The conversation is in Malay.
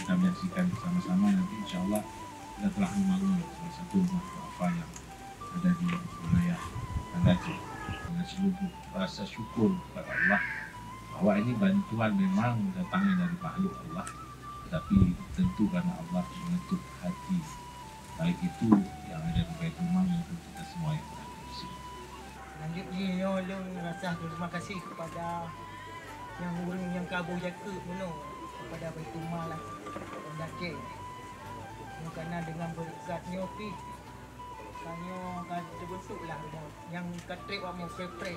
kita menyaksikan bersama-sama nanti insya Allah kita telah membangun salah satu rumah duafa yang ada di wilayah Banda Aceh dengan seluruh rasa syukur kepada Allah bahwa ini bantuan memang datangnya dari makhluk Allah, tetapi tentu karena Allah mengetuk hati, baik itu yang ada di Baitul Mal maupun kita semua yang berada di sini. Selanjutnya, Long rasa terima kasih kepada yang orang yang kabur jaga kepada Baitul Mal lah, Banda Aceh. Kerana dengan berkatnya pi, kanyo kan terbentuklah yang katrip mau pre-pre.